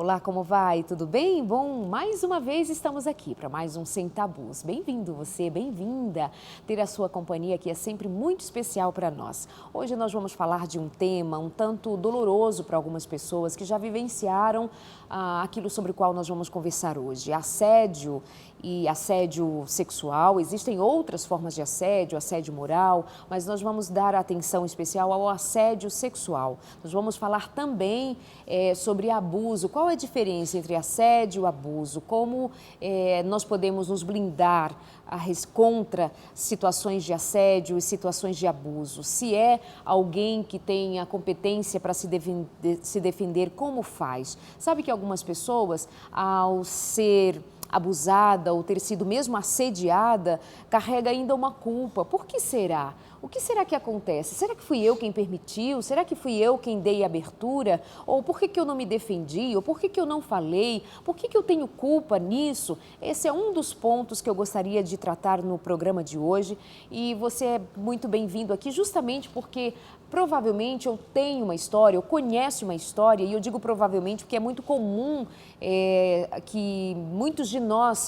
Olá, como vai? Tudo bem? Bom, mais uma vez estamos aqui para mais um Sem Tabus. Bem-vindo você, bem-vinda. Ter a sua companhia aqui é sempre muito especial para nós. Hoje nós vamos falar de um tema um tanto doloroso para algumas pessoas que já vivenciaram aquilo sobre o qual nós vamos conversar hoje. Assédio e assédio sexual. Existem outras formas de assédio, assédio moral, mas nós vamos dar atenção especial ao assédio sexual. Nós vamos falar também sobre abuso. Qual é a diferença entre assédio e abuso? Como nós podemos nos blindar contra situações de assédio e situações de abuso? Se é alguém que tem a competência para se defender, como faz? Sabe que algumas pessoas, ao ser abusada ou ter sido mesmo assediada, carrega ainda uma culpa. Por que será? O que será que acontece? Será que fui eu quem permitiu? Será que fui eu quem dei abertura? Ou por que eu não me defendi? Ou por que eu não falei? Por que eu tenho culpa nisso? Esse é um dos pontos que eu gostaria de tratar no programa de hoje. E você é muito bem-vindo aqui justamente porque provavelmente eu tenho uma história, eu conheço uma história, e eu digo provavelmente porque é muito comum que muitos de nós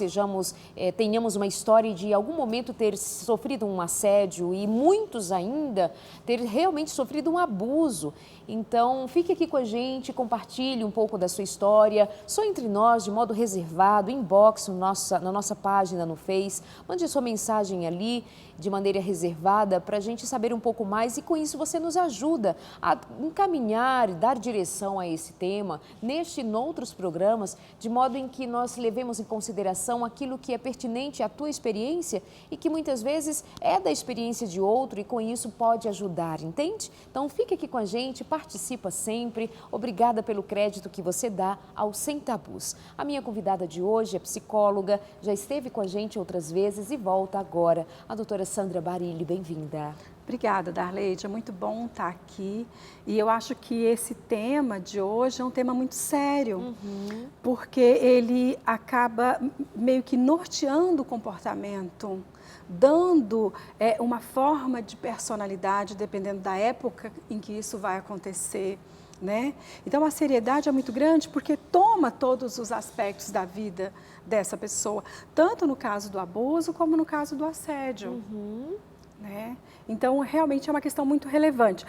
tenhamos uma história de em algum momento ter sofrido um assédio e muitos ainda ter realmente sofrido um abuso. Então, fique aqui com a gente, compartilhe um pouco da sua história, só entre nós, de modo reservado, inbox na nossa página no Face, mande sua mensagem ali de maneira reservada para a gente saber um pouco mais e com isso você nos ajuda a encaminhar e dar direção a esse tema neste e noutros programas, de modo em que nós levemos em consideração aquilo que é pertinente à tua experiência e que muitas vezes é da experiência de outro e com isso pode ajudar, entende? Então fique aqui com a gente, participa sempre, obrigada pelo crédito que você dá ao Sem Tabus. A minha convidada de hoje é psicóloga, já esteve com a gente outras vezes e volta agora, a doutora Sandra Barilli, bem-vinda. Obrigada, Darleide, é muito bom estar aqui e eu acho que esse tema de hoje é um tema muito sério, porque ele acaba meio que norteando o comportamento, dando uma forma de personalidade, dependendo da época em que isso vai acontecer, né? Então a seriedade é muito grande porque toma todos os aspectos da vida dessa pessoa, tanto no caso do abuso como no caso do assédio. Né? Então, realmente é uma questão muito relevante.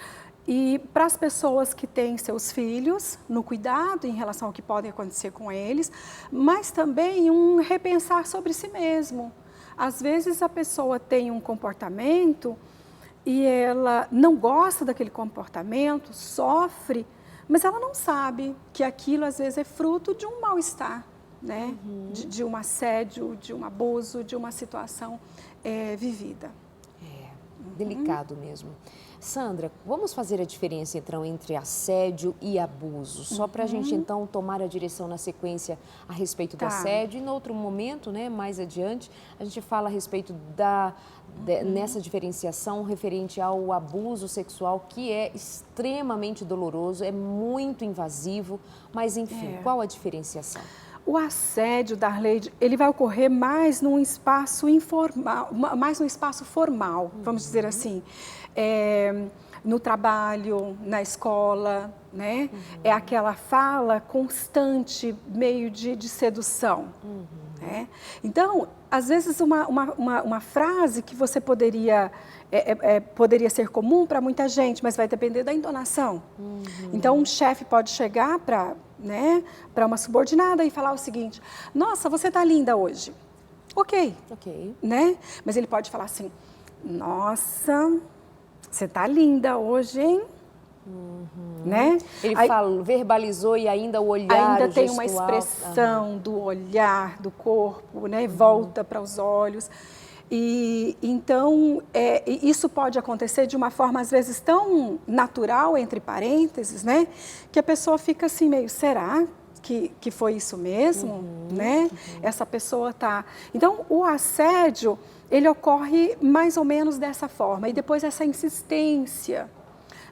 E para as pessoas que têm seus filhos, no cuidado em relação ao que pode acontecer com eles, mas também um repensar sobre si mesmo. Às vezes a pessoa tem um comportamento e ela não gosta daquele comportamento, sofre, mas ela não sabe que aquilo às vezes é fruto de um mal-estar, né? De um assédio, de um abuso, de uma situação vivida. Delicado mesmo. Sandra, vamos fazer a diferença então entre assédio e abuso, só para a gente então tomar a direção na sequência a respeito do assédio e no outro momento, né, mais adiante, a gente fala a respeito nessa diferenciação referente ao abuso sexual, que é extremamente doloroso, é muito invasivo, mas enfim, qual a diferenciação? O assédio, Darleide, ele vai ocorrer mais num espaço informal, mais num espaço formal, vamos dizer assim, no trabalho, na escola, né? É aquela fala constante, meio de sedução. Né? Então, às vezes uma frase que você poderia ser comum para muita gente, mas vai depender da entonação. Então, um chefe pode chegar para uma subordinada e falar o seguinte: nossa, você está linda hoje. Ok. Né? Mas ele pode falar assim: nossa, você está linda hoje, hein? Né? Ele verbalizou e ainda o olhar, ainda o tem gestual, uma expressão do olhar, do corpo, né? Volta para os olhos. E então, isso pode acontecer de uma forma, às vezes, tão natural, entre parênteses, né? Que a pessoa fica assim, meio, será que foi isso mesmo? Né? Essa pessoa tá... Então, o assédio, ele ocorre mais ou menos dessa forma. E depois essa insistência.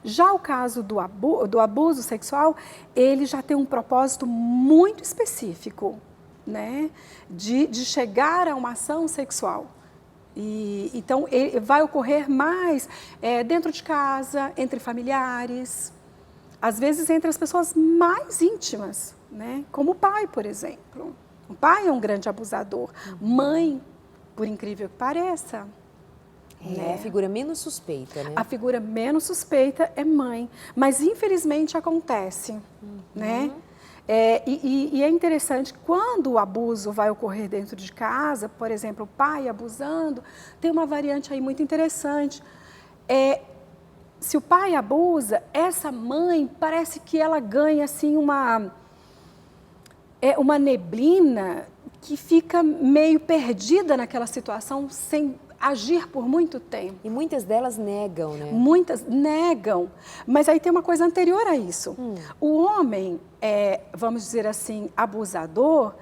Já o caso do abuso sexual, ele já tem um propósito muito específico, né? De chegar a uma ação sexual. Então, vai ocorrer mais dentro de casa, entre familiares, às vezes entre as pessoas mais íntimas, né? Como o pai, por exemplo. O pai é um grande abusador. Mãe, por incrível que pareça. É a figura menos suspeita, né? A figura menos suspeita é mãe, mas infelizmente acontece, né? E é interessante, quando o abuso vai ocorrer dentro de casa, por exemplo, o pai abusando, tem uma variante aí muito interessante. Se o pai abusa, essa mãe parece que ela ganha assim uma neblina que fica meio perdida naquela situação sem agir por muito tempo. E muitas delas negam, né? Muitas negam, mas aí tem uma coisa anterior a isso. O homem, vamos dizer assim, abusador,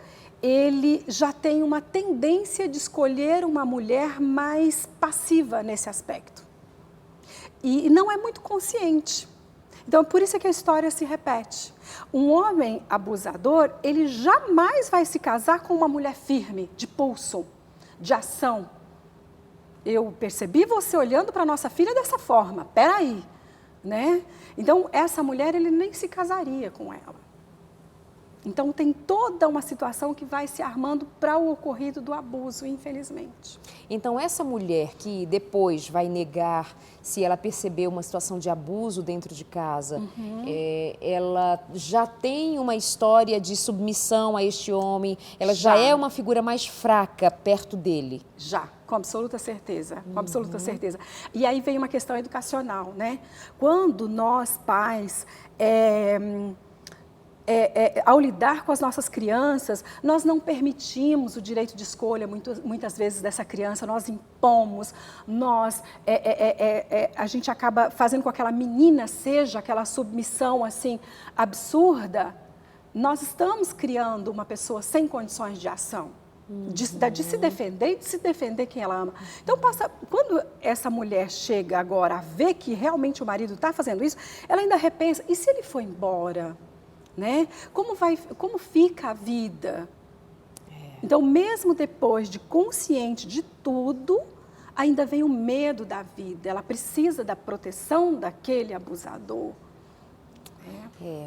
ele já tem uma tendência de escolher uma mulher mais passiva nesse aspecto. E não é muito consciente. Então, por isso é que a história se repete. Um homem abusador, ele jamais vai se casar com uma mulher firme, de pulso, de ação. Eu percebi você olhando para a nossa filha dessa forma, peraí, né? Então, essa mulher, ele nem se casaria com ela. Então, tem toda uma situação que vai se armando para o ocorrido do abuso, infelizmente. Então, essa mulher que depois vai negar se ela percebeu uma situação de abuso dentro de casa, ela já tem uma história de submissão a este homem, ela já é uma figura mais fraca perto dele? Já, com absoluta certeza, com absoluta certeza. E aí vem uma questão educacional, né? Quando nós, pais, ao lidar com as nossas crianças, nós não permitimos o direito de escolha, muitas vezes, dessa criança, nós impomos, a gente acaba fazendo com que aquela menina seja aquela submissão assim, absurda. Nós estamos criando uma pessoa sem condições de ação, de se defender e de se defender quem ela ama. Então, quando essa mulher chega agora a ver que realmente o marido está fazendo isso, ela ainda repensa, e se ele for embora? Né? Como fica a vida? Então, mesmo depois de consciente de tudo, ainda vem o medo da vida. Ela precisa da proteção daquele abusador.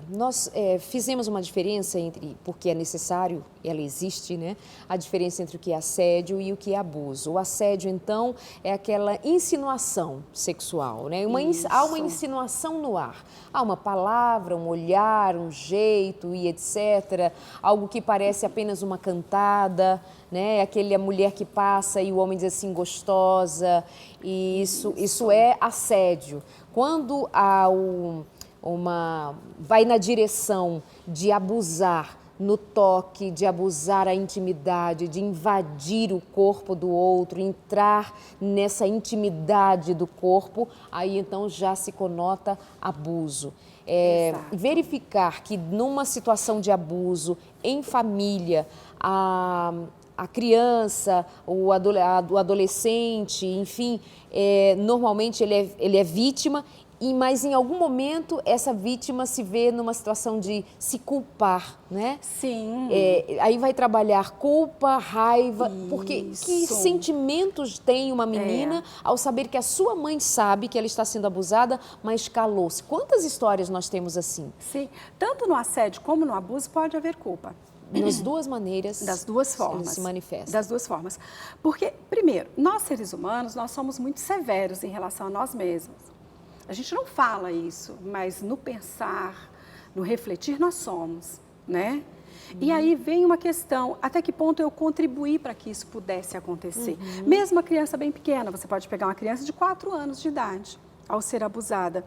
Nós fizemos uma diferença entre, porque é necessário, ela existe, né? A diferença entre o que é assédio e o que é abuso. O assédio, então, é aquela insinuação sexual, né? Há uma insinuação no ar. Há uma palavra, um olhar, um jeito e etc. Algo que parece apenas uma cantada, né? Aquela mulher que passa e o homem diz assim, gostosa. E isso é assédio. Quando há vai na direção de abusar no toque, de abusar a intimidade, de invadir o corpo do outro, entrar nessa intimidade do corpo, aí então já se conota abuso. Verificar que numa situação de abuso em família, a criança, o adolescente, enfim, normalmente ele é vítima. Mas em algum momento essa vítima se vê numa situação de se culpar, né? Sim. Aí vai trabalhar culpa, raiva, porque que sentimentos tem uma menina ao saber que a sua mãe sabe que ela está sendo abusada, mas calou-se? Quantas histórias nós temos assim? Sim, tanto no assédio como no abuso pode haver culpa. Das duas maneiras. Das duas formas. Se manifesta. Das duas formas. Porque, primeiro, nós seres humanos, nós somos muito severos em relação a nós mesmos. A gente não fala isso, mas no pensar, no refletir, nós somos, né? E aí vem uma questão, até que ponto eu contribuí para que isso pudesse acontecer? Mesmo uma criança bem pequena, você pode pegar uma criança de 4 anos de idade, ao ser abusada,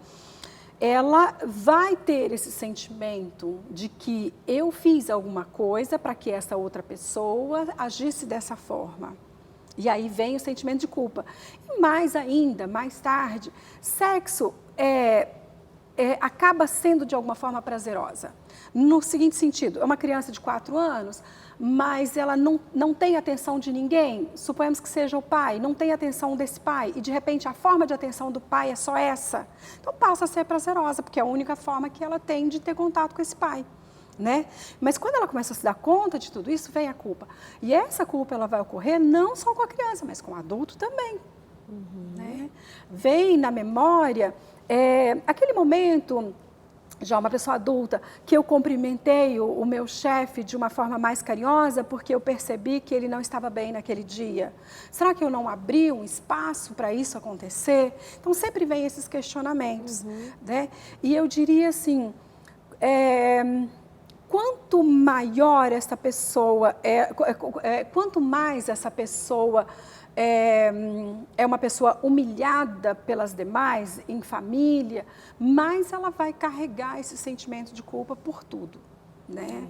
ela vai ter esse sentimento de que eu fiz alguma coisa para que essa outra pessoa agisse dessa forma. E aí vem o sentimento de culpa. E mais ainda, mais tarde, sexo acaba sendo de alguma forma prazerosa. No seguinte sentido, é uma criança de 4 anos, mas ela não tem atenção de ninguém, suponhamos que seja o pai, não tem atenção desse pai, e de repente a forma de atenção do pai é só essa. Então passa a ser prazerosa, porque é a única forma que ela tem de ter contato com esse pai. Né? Mas quando ela começa a se dar conta de tudo isso, vem a culpa. E essa culpa ela vai ocorrer não só com a criança, mas com o adulto também. Né? Vem na memória aquele momento já uma pessoa adulta, que eu cumprimentei o meu chefe de uma forma mais carinhosa porque eu percebi que ele não estava bem naquele dia? Será que eu não abri um espaço para isso acontecer? Então, sempre vem esses questionamentos, né? E eu diria assim, quanto maior essa pessoa, quanto mais essa pessoa é uma pessoa humilhada pelas demais, em família, mais ela vai carregar esse sentimento de culpa por tudo, né?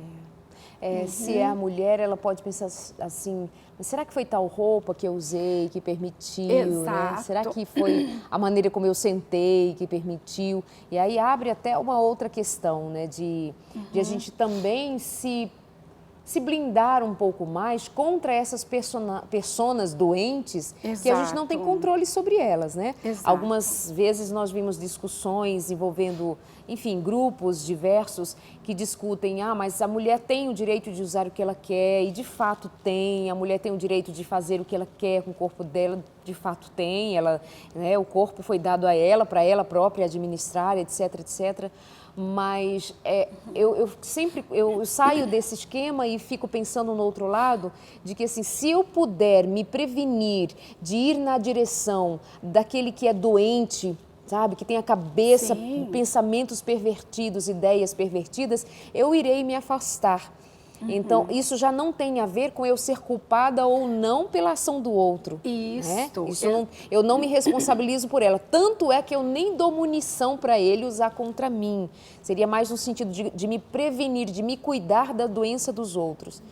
Se é a mulher, ela pode pensar assim, mas será que foi tal roupa que eu usei, que permitiu, né? Será que foi a maneira como eu sentei que permitiu? E aí abre até uma outra questão, né, de a gente também se blindar um pouco mais contra essas personas doentes que a gente não tem controle sobre elas, né? Algumas vezes nós vimos discussões envolvendo, enfim, grupos diversos que discutem, mas a mulher tem o direito de usar o que ela quer, e de fato tem, a mulher tem o direito de fazer o que ela quer com o corpo dela, de fato tem, né, o corpo foi dado a ela, para ela própria administrar, etc, etc. Mas eu saio desse esquema e fico pensando no outro lado, de que assim, se eu puder me prevenir de ir na direção daquele que é doente, sabe, que tem a cabeça, pensamentos pervertidos, ideias pervertidas, eu irei me afastar. Então, isso já não tem a ver com eu ser culpada ou não pela ação do outro. Eu não me responsabilizo por ela. Tanto é que eu nem dou munição para ele usar contra mim. Seria mais no sentido de me prevenir, de me cuidar da doença dos outros.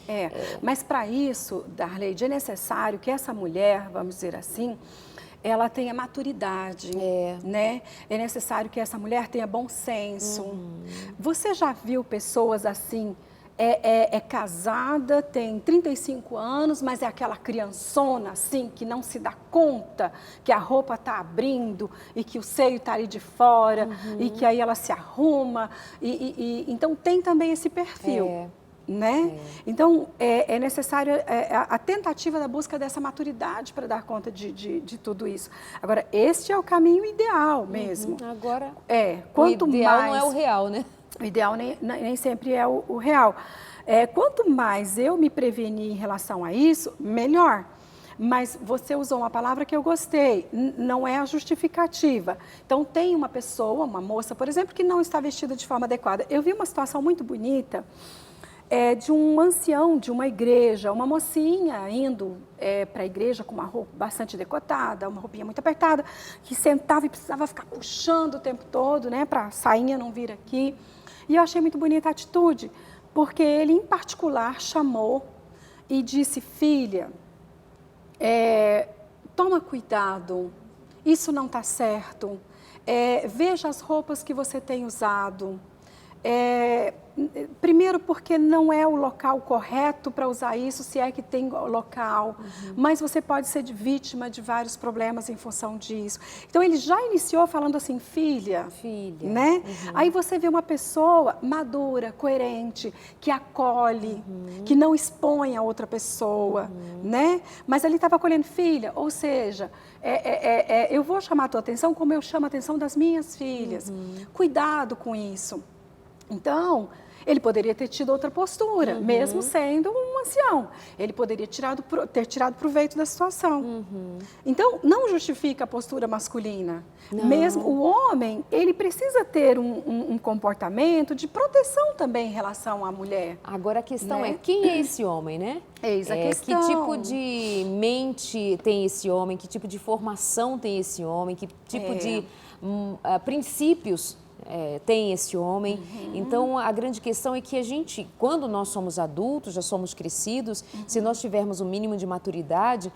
Mas para isso, Darleide, é necessário que essa mulher, vamos dizer assim, ela tenha maturidade, né? É necessário que essa mulher tenha bom senso. Você já viu pessoas assim... É casada, tem 35 anos, mas é aquela criançona, assim, que não se dá conta que a roupa está abrindo e que o seio está ali de fora e que aí ela se arruma. Então, tem também esse perfil, né? Então, é necessário a tentativa da busca dessa maturidade para dar conta de tudo isso. Agora, este é o caminho ideal mesmo. Agora, quanto o ideal mais... não é o real, né? O ideal nem sempre é o real. Quanto mais eu me prevenir em relação a isso, melhor. Mas você usou uma palavra que eu gostei, não é a justificativa. Então, tem uma pessoa, uma moça, por exemplo, que não está vestida de forma adequada. Eu vi uma situação muito bonita de um ancião de uma igreja, uma mocinha indo para a igreja com uma roupa bastante decotada, uma roupinha muito apertada, que sentava e precisava ficar puxando o tempo todo, né, para a sainha não vir aqui. E eu achei muito bonita a atitude, porque ele, em particular, chamou e disse: filha, toma cuidado, isso não está certo, veja as roupas que você tem usado. Primeiro porque não é o local correto para usar isso, se é que tem local, mas você pode ser vítima de vários problemas em função disso. Então ele já iniciou falando assim, filha, né? Aí você vê uma pessoa madura, coerente, que acolhe, que não expõe a outra pessoa, né? Mas ele estava acolhendo, filha, ou seja, eu vou chamar a tua atenção como eu chamo a atenção das minhas filhas. Cuidado com isso. Então, ele poderia ter tido outra postura, mesmo sendo um ancião. Ele poderia ter tirado proveito da situação. Então, não justifica a postura masculina. Não. Mesmo o homem, ele precisa ter um comportamento de proteção também em relação à mulher. Agora, a questão é, quem é esse homem, né? Eis a questão. Que tipo de mente tem esse homem? Que tipo de formação tem esse homem? Que tipo de princípios tem esse homem? Então, a grande questão é que a gente, quando nós somos adultos, já somos crescidos, se nós tivermos um mínimo de maturidade,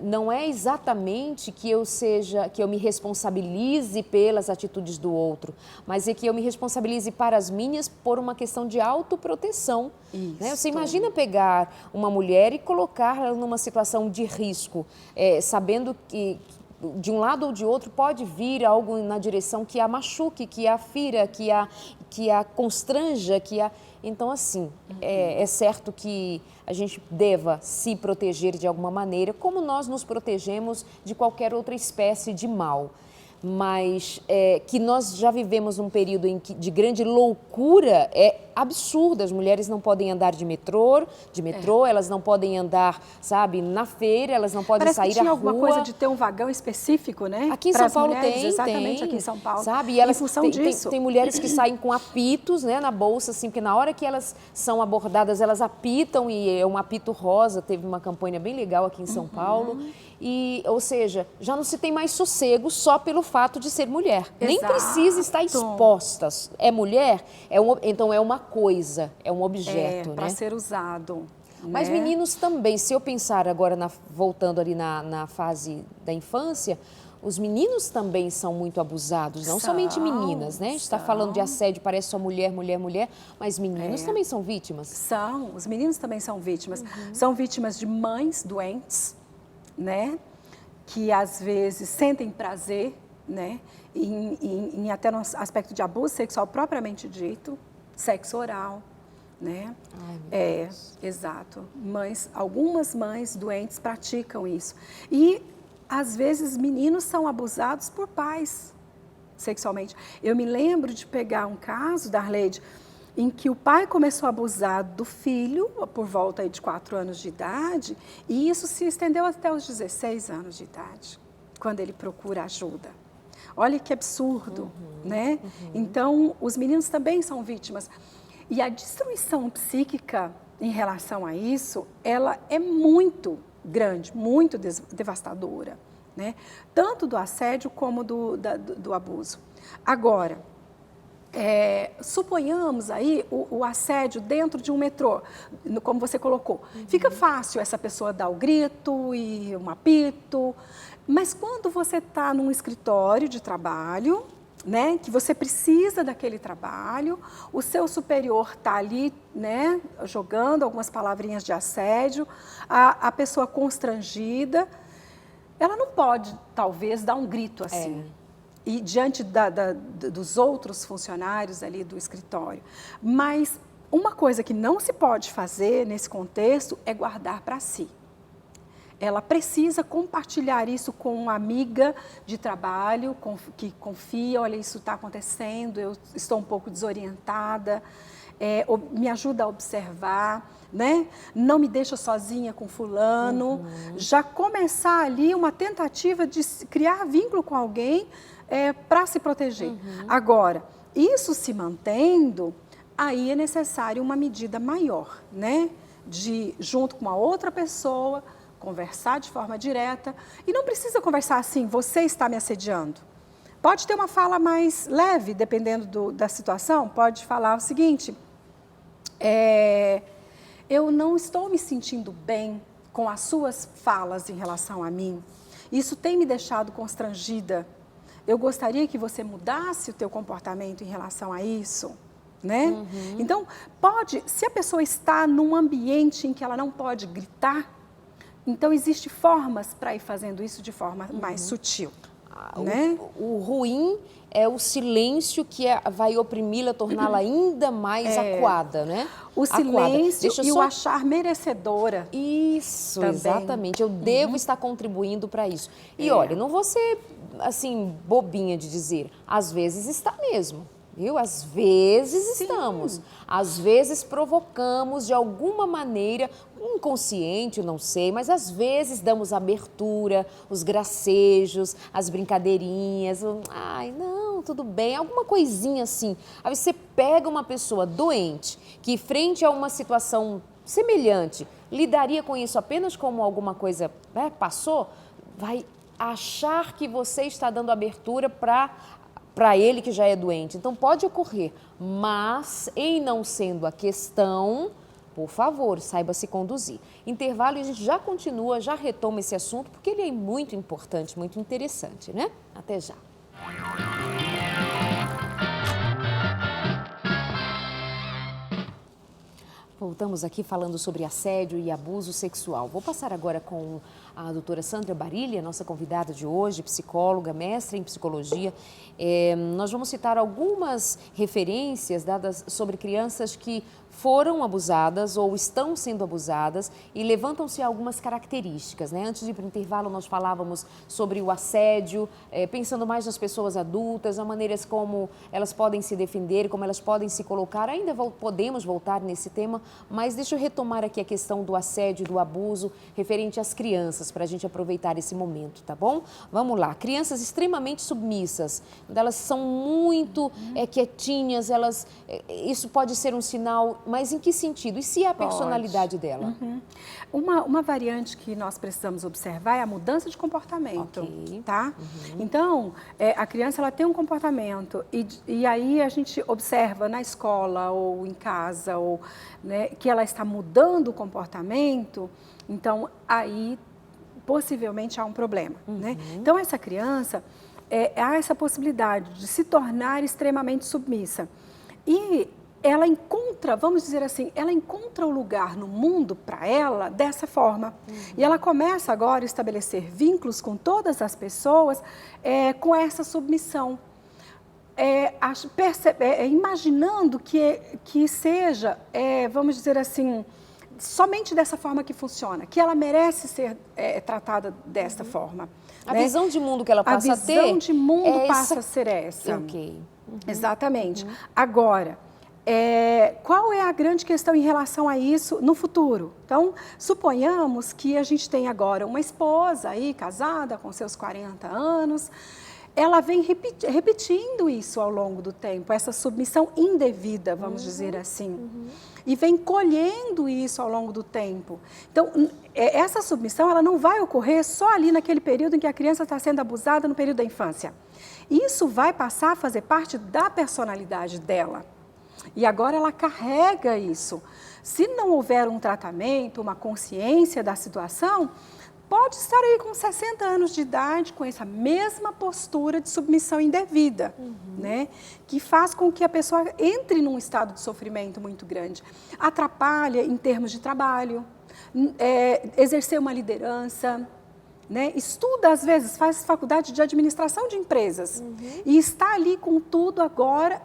não é exatamente que eu me responsabilize pelas atitudes do outro, mas é que eu me responsabilize para as minhas por uma questão de autoproteção. Né? Você imagina pegar uma mulher e colocá-la numa situação de risco, sabendo que de um lado ou de outro pode vir algo na direção que a machuque, que a fira, que a constranja, Então, assim, é certo que a gente deva se proteger de alguma maneira, como nós nos protegemos de qualquer outra espécie de mal. mas que nós já vivemos um período de grande loucura é absurdo. As mulheres não podem andar de metrô, elas não podem andar, sabe, na feira, elas não podem sair à rua. Parece que tinha alguma coisa de ter um vagão específico, né? Aqui em São Paulo mulheres, tem, exatamente aqui em São Paulo. Sabe? E elas, em função disso. Tem mulheres que saem com apitos, né, na bolsa, assim, porque na hora que elas são abordadas, elas apitam, e é um apito rosa. Teve uma campanha bem legal aqui em São Paulo. E, ou seja, já não se tem mais sossego só pelo fato de ser mulher. Exato. Nem precisa estar exposta. É mulher, então é uma coisa, é um objeto, para né? ser usado. Mas né? meninos também, se eu pensar agora, voltando ali na fase da infância, os meninos também são muito abusados, não somente meninas, né? A gente está falando de assédio, parece só mulher, mas meninos também são vítimas. São, os meninos também são vítimas. São vítimas de mães doentes, né? Que às vezes sentem prazer, né? Até no aspecto de abuso sexual propriamente dito, sexo oral, né? Ai, meu Deus. Exato. Algumas mães doentes praticam isso. E às vezes meninos são abusados por pais sexualmente. Eu me lembro de pegar um caso, Darleide, em que o pai começou a abusar do filho por volta aí de 4 anos de idade, e isso se estendeu até os 16 anos de idade, quando ele procura ajuda. Olha que absurdo, né? Então, os meninos também são vítimas. E a destruição psíquica em relação a isso, ela é muito grande, muito devastadora, né? Tanto do assédio como do abuso. Agora, suponhamos aí o assédio dentro de um metrô, como você colocou. Fica fácil essa pessoa dar o grito e um apito, mas quando você está num escritório de trabalho, né, que você precisa daquele trabalho, o seu superior está ali, né, jogando algumas palavrinhas de assédio, a pessoa constrangida, ela não pode, talvez, dar um grito assim. E diante dos outros funcionários ali do escritório. Mas uma coisa que não se pode fazer nesse contexto é guardar para si. Ela precisa compartilhar isso com uma amiga de trabalho que confia, olha, isso está acontecendo, eu estou um pouco desorientada, me ajuda a observar, né? Não me deixa sozinha com fulano. Já começar ali uma tentativa de criar vínculo com alguém para se proteger. Agora, isso se mantendo, aí é necessário uma medida maior, né? Junto com uma outra pessoa, conversar de forma direta. E não precisa conversar assim, você está me assediando. Pode ter uma fala mais leve, dependendo da situação. Pode falar o seguinte, eu não estou me sentindo bem com as suas falas em relação a mim. Isso tem me deixado constrangida. Eu gostaria que você mudasse o teu comportamento em relação a isso, né? Então, se a pessoa está num ambiente em que ela não pode gritar, então existem formas para ir fazendo isso de forma mais sutil, né? O ruim é o silêncio que vai oprimi-la, torná-la ainda mais acuada, né? O silêncio e o achar merecedora. Isso, também. Exatamente. Eu devo estar contribuindo para isso. E olha, não vou ser, assim, bobinha de dizer, às vezes está mesmo. Viu? Às vezes estamos, às vezes provocamos de alguma maneira, inconsciente, não sei, mas às vezes damos abertura, os gracejos, as brincadeirinhas, ai, não, tudo bem, alguma coisinha assim. Aí você pega uma pessoa doente, que frente a uma situação semelhante, lidaria com isso apenas como alguma coisa, né, passou, vai achar que você está dando abertura para ele que já é doente. Então, pode ocorrer, mas em não sendo a questão, por favor, saiba se conduzir. Intervalo e a gente já continua, já retoma esse assunto, porque ele é muito importante, muito interessante, né? Até já. voltamos aqui falando sobre assédio e abuso sexual. Vou passar agora com a doutora Sandra Barilha, nossa convidada de hoje, psicóloga, mestre em psicologia. Nós vamos citar algumas referências dadas sobre crianças que foram abusadas ou estão sendo abusadas e levantam-se algumas características, né? Antes de ir para o intervalo, nós falávamos sobre o assédio, pensando mais nas pessoas adultas, as maneiras como elas podem se defender, como elas podem se colocar. Ainda podemos voltar nesse tema, mas deixa eu retomar aqui a questão do assédio, do abuso, referente às crianças, para a gente aproveitar esse momento, tá bom? Vamos lá. Crianças extremamente submissas, elas são muito quietinhas, isso pode ser um sinal. Mas em que sentido? E se é a personalidade dela? Uma variante que nós precisamos observar é a mudança de comportamento, tá? Então, a criança ela tem um comportamento e aí a gente observa na escola ou em casa ou, né, que ela está mudando o comportamento, então aí possivelmente há um problema, né? Então, essa criança, há essa possibilidade de se tornar extremamente submissa e ela encontra, vamos dizer assim, ela encontra o lugar no mundo para ela dessa forma. E ela começa agora a estabelecer vínculos com todas as pessoas com essa submissão. Imaginando que seja, vamos dizer assim, somente dessa forma que funciona, que ela merece ser tratada desta forma. A visão de mundo que ela passa a ter... A visão de mundo passa a ser essa. Ok. Exatamente. Agora... qual é a grande questão em relação a isso no futuro? Então, suponhamos que a gente tem agora uma esposa aí, casada, com seus 40 anos, ela vem repetindo isso ao longo do tempo, essa submissão indevida, vamos dizer assim, e vem colhendo isso ao longo do tempo. Então, essa submissão ela não vai ocorrer só ali naquele período em que a criança está sendo abusada, no período da infância. Isso vai passar a fazer parte da personalidade dela. E agora ela carrega isso. Se não houver um tratamento, uma consciência da situação, pode estar aí com 60 anos de idade, com essa mesma postura de submissão indevida, né? Que faz com que a pessoa entre num estado de sofrimento muito grande. Atrapalha em termos de trabalho, exercer uma liderança, né? Estuda, às vezes, faz faculdade de administração de empresas e está ali com tudo agora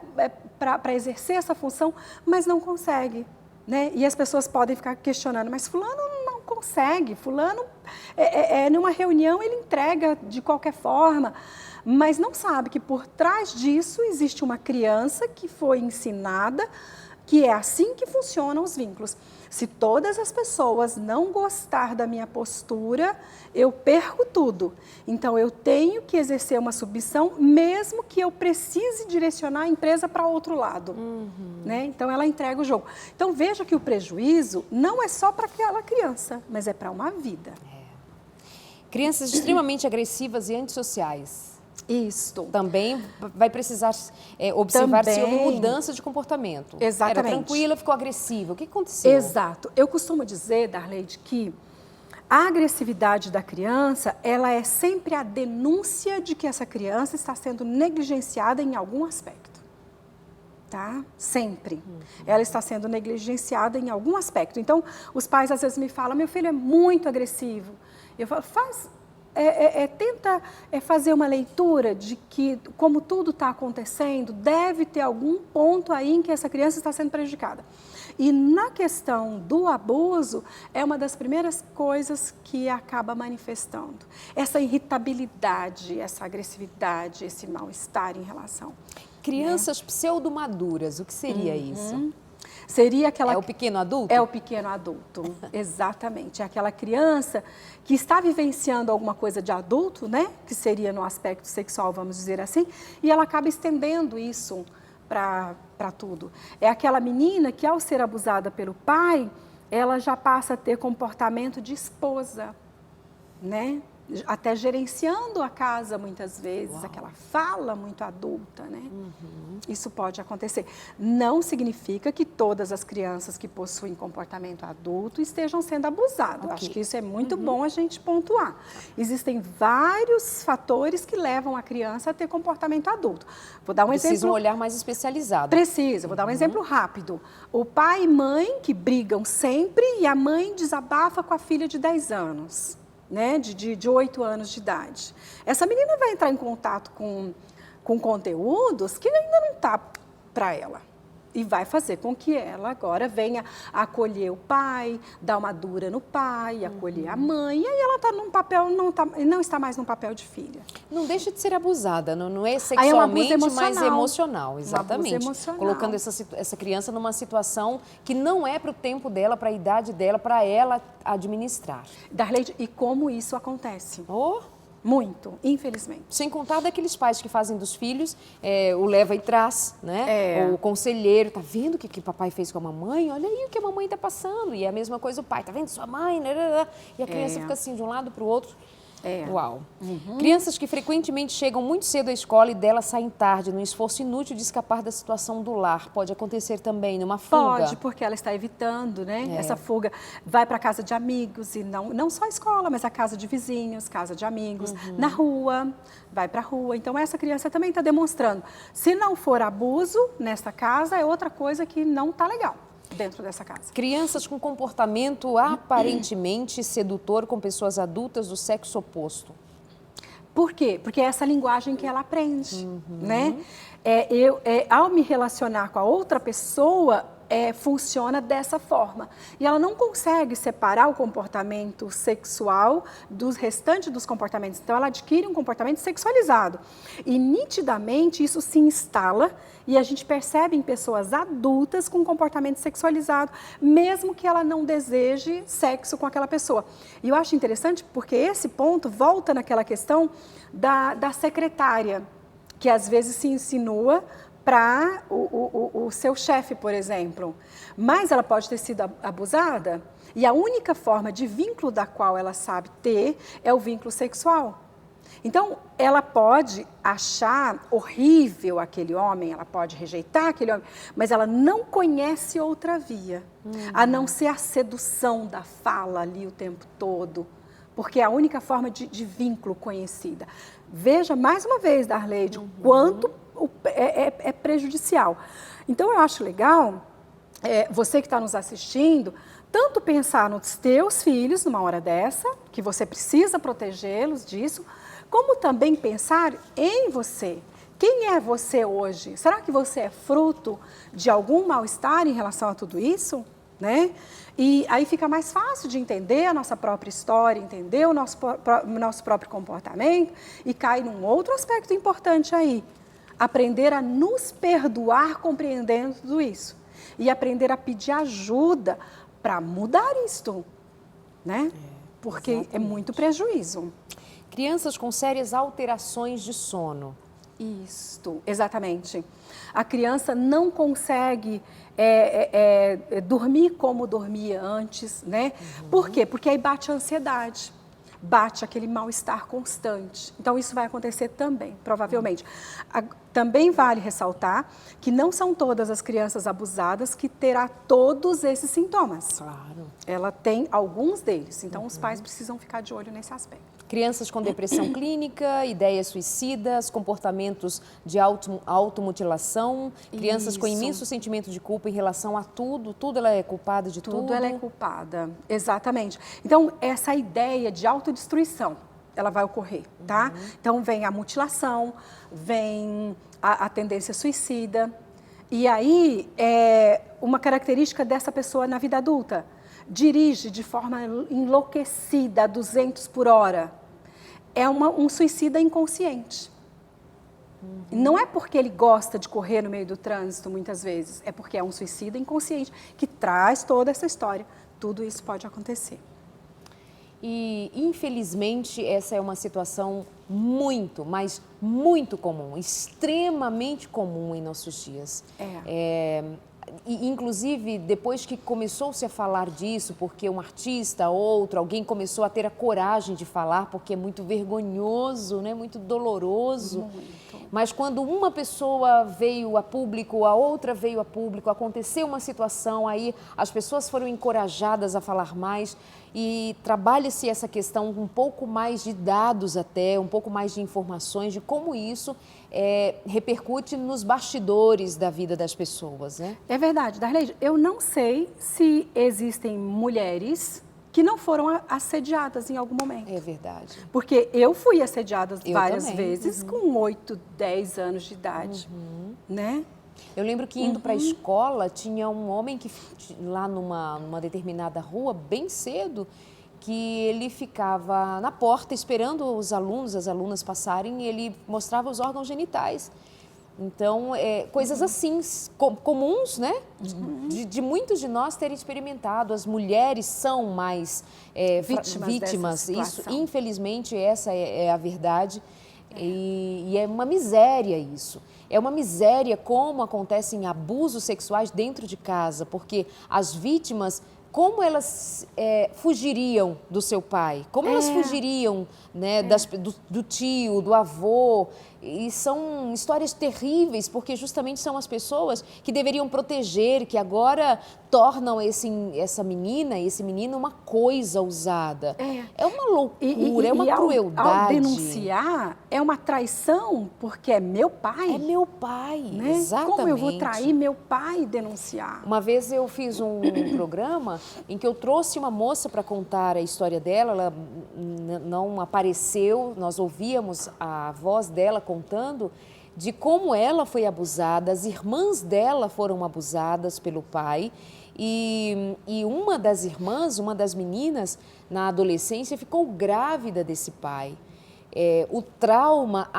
para exercer essa função, mas não consegue, né? E as pessoas podem ficar questionando, mas fulano não consegue, fulano, numa reunião ele entrega de qualquer forma, mas não sabe que por trás disso existe uma criança que foi ensinada que é assim que funcionam os vínculos. Se todas as pessoas não gostar da minha postura, eu perco tudo. Então, eu tenho que exercer uma submissão, mesmo que eu precise direcionar a empresa para outro lado. Né? Então, ela entrega o jogo. Então, veja que o prejuízo não é só para aquela criança, mas é para uma vida. Crianças extremamente agressivas e antissociais. Isto. Também vai precisar observar se houve mudança de comportamento. Exatamente. Era tranquila, ficou agressiva. O que aconteceu? Exato. Eu costumo dizer, Darleide, que a agressividade da criança, ela é sempre a denúncia de que essa criança está sendo negligenciada em algum aspecto. Tá? Sempre. Ela está sendo negligenciada em algum aspecto. Então, os pais às vezes me falam, meu filho é muito agressivo. Eu falo, tenta fazer uma leitura de que, como tudo está acontecendo, deve ter algum ponto aí em que essa criança está sendo prejudicada. E na questão do abuso, é uma das primeiras coisas que acaba manifestando. Essa irritabilidade, essa agressividade, esse mal-estar em relação. Crianças pseudo-maduras, o que seria isso? Seria aquela... É o pequeno adulto? É o pequeno adulto, exatamente. É aquela criança que está vivenciando alguma coisa de adulto, né? Que seria no aspecto sexual, vamos dizer assim, e ela acaba estendendo isso para tudo. É aquela menina que, ao ser abusada pelo pai, ela já passa a ter comportamento de esposa, né? até gerenciando a casa muitas vezes, Uau. aquela fala muito adulta, né? Isso pode acontecer. Não significa que todas as crianças que possuem comportamento adulto estejam sendo abusadas. Ok. Acho que isso é muito bom a gente pontuar. Existem vários fatores que levam a criança a ter comportamento adulto. Vou dar um Precisa exemplo. um olhar mais especializado. Precisa, vou dar um exemplo rápido. O pai e mãe que brigam sempre e a mãe desabafa com a filha de 10 anos, né? De 8 anos de idade. Essa menina vai entrar em contato com conteúdos que ainda não está para ela. E vai fazer com que ela agora venha acolher o pai, dar uma dura no pai, acolher a mãe. E aí ela está num papel, não está mais num papel de filha. Não deixa de ser abusada, não é Aí é um abuso sexualmente, mas emocional. emocional, exatamente. emocional. Colocando essa criança numa situação que não é para o tempo dela, para a idade dela, para ela administrar. Darleide, e como isso acontece? Oh, Muito, infelizmente. sem contar daqueles pais que fazem dos filhos, o leva e traz, né? É. Ou o conselheiro, tá vendo o que papai fez com a mamãe? Olha aí o que a mamãe tá passando. E é a mesma coisa o pai, tá vendo sua mãe? E a criança fica assim, de um lado para o outro. Uau. Crianças que frequentemente chegam muito cedo à escola e dela saem tarde, num esforço inútil de escapar da situação do lar. Pode acontecer também numa fuga. Pode, porque ela está evitando, né? Essa fuga vai para a casa de amigos, e não só a escola, mas a casa de vizinhos, casa de amigos, na rua, vai para a rua. Então, essa criança também está demonstrando. Se não for abuso nesta casa, é outra coisa que não está legal dentro dessa casa. Crianças com comportamento aparentemente sedutor com pessoas adultas do sexo oposto. Por quê? Porque é essa linguagem que ela aprende, né? Ao me relacionar com a outra pessoa, funciona dessa forma. E ela não consegue separar o comportamento sexual dos restantes dos comportamentos. Então, ela adquire um comportamento sexualizado. E, nitidamente, isso se instala e a gente percebe em pessoas adultas com comportamento sexualizado, mesmo que ela não deseje sexo com aquela pessoa. E eu acho interessante porque esse ponto volta naquela questão da secretária, que às vezes se insinua para o seu chefe, por exemplo. Mas ela pode ter sido abusada e a única forma de vínculo da qual ela sabe ter é o vínculo sexual. Então, ela pode achar horrível aquele homem, ela pode rejeitar aquele homem, mas ela não conhece outra via, a não ser a sedução da fala ali o tempo todo, porque é a única forma de vínculo conhecida. Veja, mais uma vez, Darleide, o quanto é prejudicial. Então, eu acho legal, você que está nos assistindo, tanto pensar nos teus filhos numa hora dessa, que você precisa protegê-los disso, como também pensar em você. Quem é você hoje? Será que você é fruto de algum mal-estar em relação a tudo isso? Né? E aí fica mais fácil de entender a nossa própria história, entender o nosso próprio comportamento e cai num outro aspecto importante aí. Aprender a nos perdoar compreendendo tudo isso. E aprender a pedir ajuda para mudar isto, né? Porque exatamente. É muito prejuízo. Crianças com sérias alterações de sono. Isto, exatamente. A criança não consegue dormir como dormia antes, né? Por quê? Porque aí bate a ansiedade, bate aquele mal-estar constante. Então, isso vai acontecer também, provavelmente. Também vale ressaltar que não são todas as crianças abusadas que terá todos esses sintomas. Claro. Ela tem alguns deles, então os pais precisam ficar de olho nesse aspecto. Crianças com depressão clínica, ideias suicidas, comportamentos de automutilação, crianças com imenso sentimento de culpa em relação a tudo ela é culpada de tudo. Tudo ela é culpada, exatamente. Então, essa ideia de autodestruição, ela vai ocorrer, tá? Então, vem a mutilação, vem a tendência suicida. E aí, uma característica dessa pessoa na vida adulta, dirige de forma enlouquecida a 200 por hora. É um suicida inconsciente. Não é porque ele gosta de correr no meio do trânsito, muitas vezes. É porque é um suicida inconsciente que traz toda essa história. Tudo isso pode acontecer. E, infelizmente, essa é uma situação muito, mas muito comum, extremamente comum em nossos dias. E, inclusive, depois que começou-se a falar disso, porque um artista, outro, alguém começou a ter a coragem de falar, porque é muito vergonhoso, né? Muito doloroso. Muito. Mas quando uma pessoa veio a público, a outra veio a público, aconteceu uma situação, aí as pessoas foram encorajadas a falar mais e trabalha-se essa questão com um pouco mais de dados até, um pouco mais de informações de como isso repercute nos bastidores da vida das pessoas, né? É verdade, Darley. Eu não sei se existem mulheres que não foram assediadas em algum momento. É verdade. Porque eu fui assediada várias também. vezes com 8, 10 anos de idade, né? Eu lembro que indo para a escola, tinha um homem que lá numa determinada rua, bem cedo, que ele ficava na porta esperando os alunos, as alunas passarem, e ele mostrava os órgãos genitais. Então, coisas assim, comuns, né? De muitos de nós terem experimentado. As mulheres são mais vítimas. Isso, infelizmente, essa é a verdade. E é uma miséria isso. É uma miséria como acontecem abusos sexuais dentro de casa, porque as vítimas, como elas fugiriam do seu pai? Como elas fugiriam, né, do tio, do avô? E são histórias terríveis, porque justamente são as pessoas que deveriam proteger, que agora tornam essa menina, esse menino, uma coisa usada. É uma loucura, é uma crueldade. Ao denunciar, é uma traição, porque é meu pai. É meu pai, né? Exatamente. Como eu vou trair meu pai e denunciar? Uma vez eu fiz um programa em que eu trouxe uma moça para contar a história dela, ela não apareceu, nós ouvíamos a voz dela contando de como ela foi abusada, as irmãs dela foram abusadas pelo pai e uma das irmãs, uma das meninas, na adolescência ficou grávida desse pai. O trauma,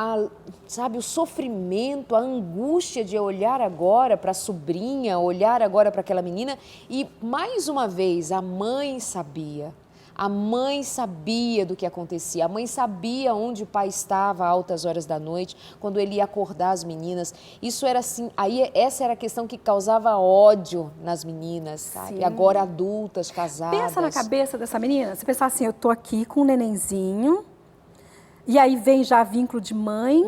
sabe, o sofrimento, a angústia de olhar agora para a sobrinha, olhar agora para aquela menina e, mais uma vez, a mãe sabia. A mãe sabia do que acontecia, a mãe sabia onde o pai estava a altas horas da noite, quando ele ia acordar as meninas. Isso era assim, essa era a questão que causava ódio nas meninas, sabe? Sim. Agora adultas, casadas. Pensa na cabeça dessa menina, você pensar assim, eu tô aqui com um nenenzinho, e aí vem já vínculo de mãe,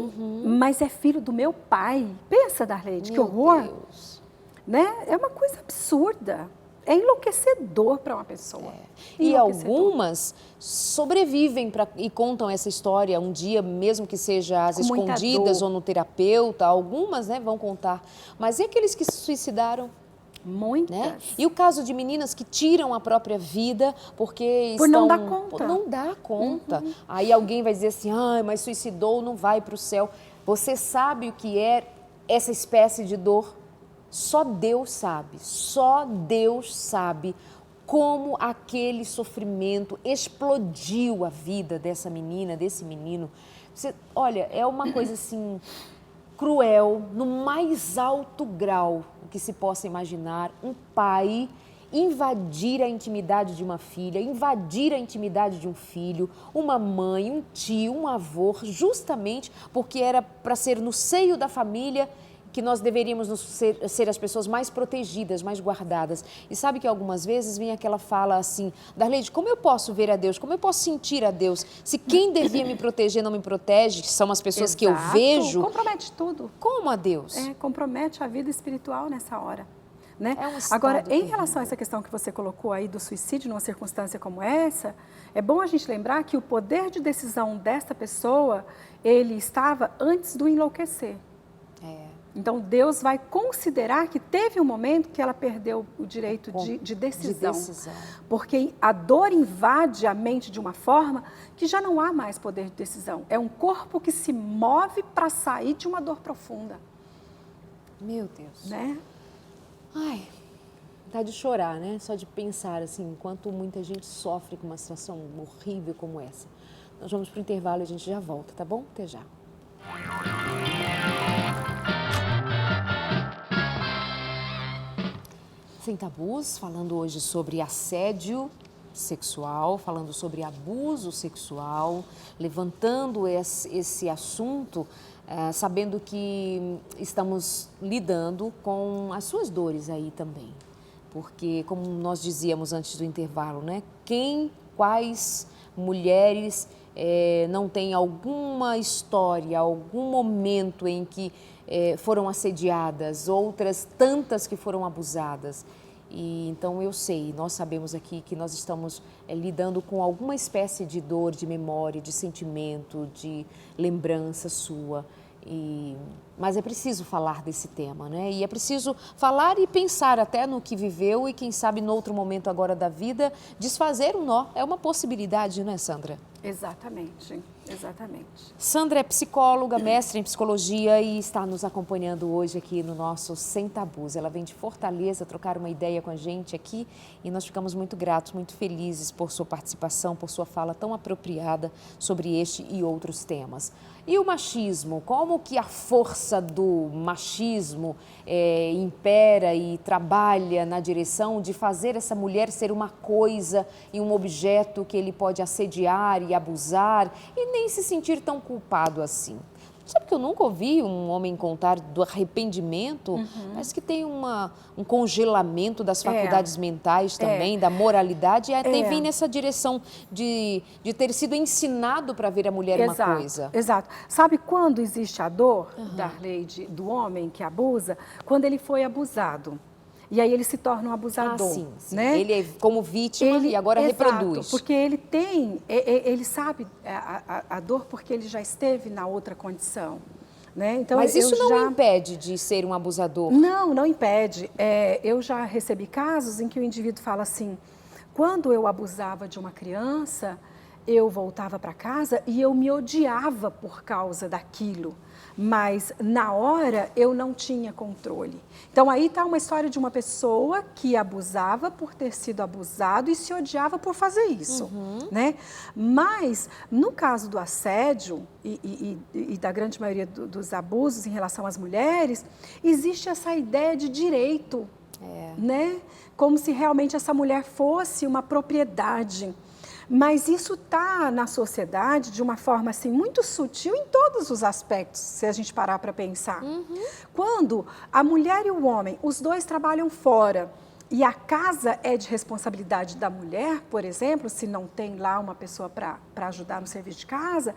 mas é filho do meu pai. Pensa, Darleide, que horror. Deus. Né? É uma coisa absurda. É enlouquecedor para uma pessoa. E algumas sobrevivem e contam essa história um dia, mesmo que seja às escondidas ou no terapeuta. Algumas, né, vão contar. Mas e aqueles que se suicidaram? Muitas. Né? E o caso de meninas que tiram a própria vida porque não dar conta. Não dá conta. Aí alguém vai dizer assim, mas suicidou, não vai para o céu. Você sabe o que é essa espécie de dor? Só Deus sabe como aquele sofrimento explodiu a vida dessa menina, desse menino. Olha, é uma coisa assim cruel, no mais alto grau que se possa imaginar, um pai invadir a intimidade de uma filha, invadir a intimidade de um filho, uma mãe, um tio, um avô, justamente porque era para ser no seio da família que nós deveríamos ser as pessoas mais protegidas, mais guardadas. E sabe que algumas vezes vem aquela fala assim, Darleide, como eu posso ver a Deus? Como eu posso sentir a Deus? Se quem devia me proteger não me protege, que são as pessoas que eu vejo... Compromete tudo. Como a Deus? Compromete a vida espiritual nessa hora. Né? Agora, em relação a essa questão que você colocou aí do suicídio numa circunstância como essa, é bom a gente lembrar que o poder de decisão desta pessoa, ele estava antes do enlouquecer. Então, Deus vai considerar que teve um momento que ela perdeu o direito de decisão. Porque a dor invade a mente de uma forma que já não há mais poder de decisão. É um corpo que se move para sair de uma dor profunda. Meu Deus. Né? Ai, dá de chorar, né? Só de pensar, assim, enquanto muita gente sofre com uma situação horrível como essa. Nós vamos para o intervalo e a gente já volta, tá bom? Até já. Sem Tabus, falando hoje sobre assédio sexual, falando sobre abuso sexual, levantando esse assunto sabendo que estamos lidando com as suas dores aí também. Porque, como nós dizíamos antes do intervalo, né? Quais mulheres não têm alguma história, algum momento em que foram assediadas, outras tantas que foram abusadas. E então eu sei, nós sabemos aqui que nós estamos lidando com alguma espécie de dor, de memória, de sentimento, de lembrança sua. Mas é preciso falar desse tema, né? E é preciso falar e pensar até no que viveu e quem sabe no outro momento agora da vida desfazer um nó. É uma possibilidade, não é, Sandra? Exatamente, exatamente. Sandra é psicóloga, mestre em psicologia e está nos acompanhando hoje aqui no nosso Sem Tabus. Ela vem de Fortaleza trocar uma ideia com a gente aqui e nós ficamos muito gratos, muito felizes por sua participação, por sua fala tão apropriada sobre este e outros temas. E o machismo, como que a força do machismo impera e trabalha na direção de fazer essa mulher ser uma coisa e um objeto que ele pode assediar e abusar e nem se sentir tão culpado assim. Sabe que eu nunca ouvi um homem contar do arrependimento? Parece que tem um congelamento das faculdades mentais também, da moralidade, e até vem nessa direção de ter sido ensinado para ver a mulher uma coisa. Exato. Sabe quando existe a dor, Darleide, do homem que abusa? Quando ele foi abusado. E aí ele se torna um abusador. Sim, sim. Né? Ele é como vítima e agora reproduz. Porque ele sabe a dor porque ele já esteve na outra condição. Né? Então, mas isso não impede de ser um abusador? Não, não impede. Eu já recebi casos em que o indivíduo fala assim, quando eu abusava de uma criança, eu voltava para casa e eu me odiava por causa daquilo. Mas na hora eu não tinha controle. Então aí está uma história de uma pessoa que abusava por ter sido abusado e se odiava por fazer isso, né? Mas no caso do assédio e da grande maioria dos abusos em relação às mulheres, existe essa ideia de direito, né? Como se realmente essa mulher fosse uma propriedade. Mas isso está na sociedade de uma forma assim, muito sutil em todos os aspectos, se a gente parar para pensar. Quando a mulher e o homem, os dois trabalham fora e a casa é de responsabilidade da mulher, por exemplo, se não tem lá uma pessoa para ajudar no serviço de casa,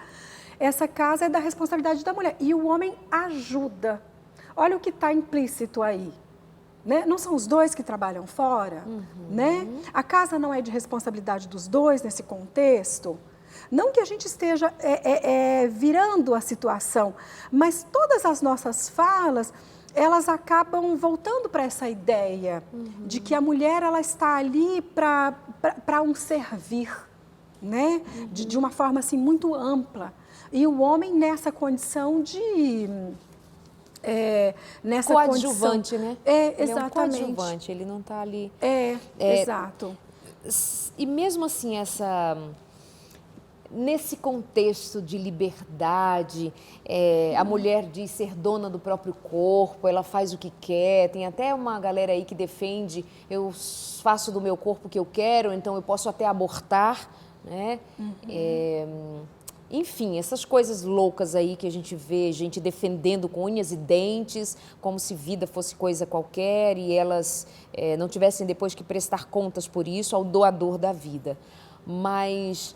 essa casa é da responsabilidade da mulher e o homem ajuda. Olha o que está implícito aí. Né? Não são os dois que trabalham fora? Né? A casa não é de responsabilidade dos dois nesse contexto? Não que a gente esteja virando a situação, mas todas as nossas falas, elas acabam voltando para essa ideia de que a mulher ela está ali para um servir, né? De uma forma assim, muito ampla. E o homem nessa condição de... nessa coadjuvante, condição, né? Exatamente. Ele é um coadjuvante, ele não está ali. Exato. E mesmo assim, nesse contexto de liberdade, a mulher diz ser dona do próprio corpo, ela faz o que quer, tem até uma galera aí que defende, eu faço do meu corpo o que eu quero, então eu posso até abortar, né? Enfim, essas coisas loucas aí que a gente vê, gente defendendo com unhas e dentes, como se vida fosse coisa qualquer e elas não tivessem depois que prestar contas por isso ao doador da vida. Mas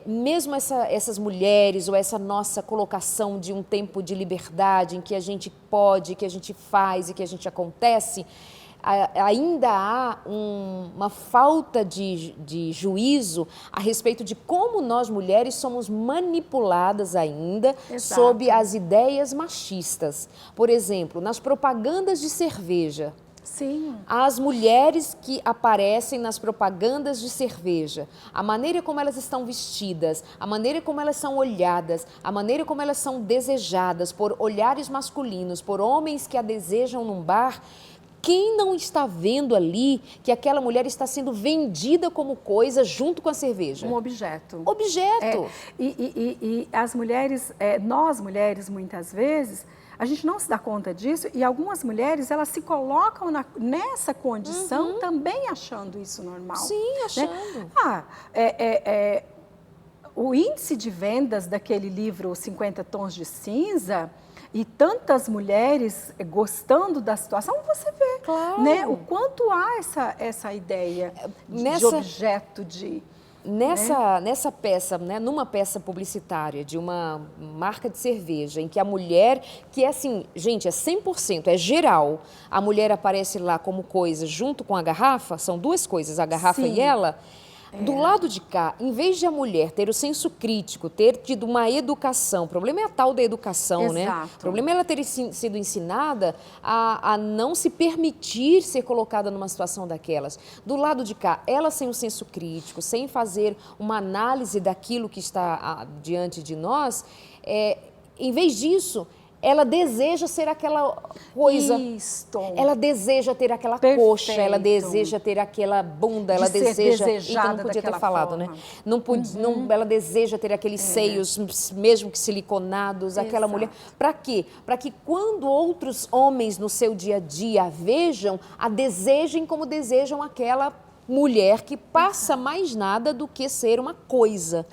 mesmo essas mulheres ou essa nossa colocação de um tempo de liberdade em que a gente pode, que a gente faz e que a gente acontece, ainda há uma falta de juízo a respeito de como nós mulheres somos manipuladas ainda sob as ideias machistas. Por exemplo, nas propagandas de cerveja. Sim. As mulheres que aparecem nas propagandas de cerveja, a maneira como elas estão vestidas, a maneira como elas são olhadas, a maneira como elas são desejadas por olhares masculinos, por homens que a desejam num bar. Quem não está vendo ali que aquela mulher está sendo vendida como coisa junto com a cerveja? Um objeto. Objeto. E as mulheres, nós mulheres muitas vezes, a gente não se dá conta disso e algumas mulheres, elas se colocam nessa condição também achando isso normal. Sim, achando. Né? o índice de vendas daquele livro 50 Tons de Cinza e tantas mulheres gostando da situação, você vê, Claro. né? O quanto há essa ideia de objeto de... Nessa peça, né, numa peça publicitária de uma marca de cerveja, em que a mulher, que é assim, gente, é 100%, é geral, a mulher aparece lá como coisa junto com a garrafa, são duas coisas, a garrafa Sim. e ela. Do lado de cá, em vez de a mulher ter o senso crítico, ter tido uma educação, o problema é a tal da educação, né? O problema é ela ter sido ensinada a não se permitir ser colocada numa situação daquelas. Do lado de cá, ela sem o senso crítico, sem fazer uma análise daquilo que está diante de nós, em vez disso, ela deseja ser aquela coisa. Isto. Ela deseja ter aquela coxa, ela deseja ter aquela bunda, ela deseja. Então não podia ter falado, né? Ela deseja ter aqueles seios, mesmo que siliconados, aquela mulher. Para quê? Para que quando outros homens no seu dia a dia a vejam, a desejem como desejam aquela mulher que passa mais nada do que ser uma coisa.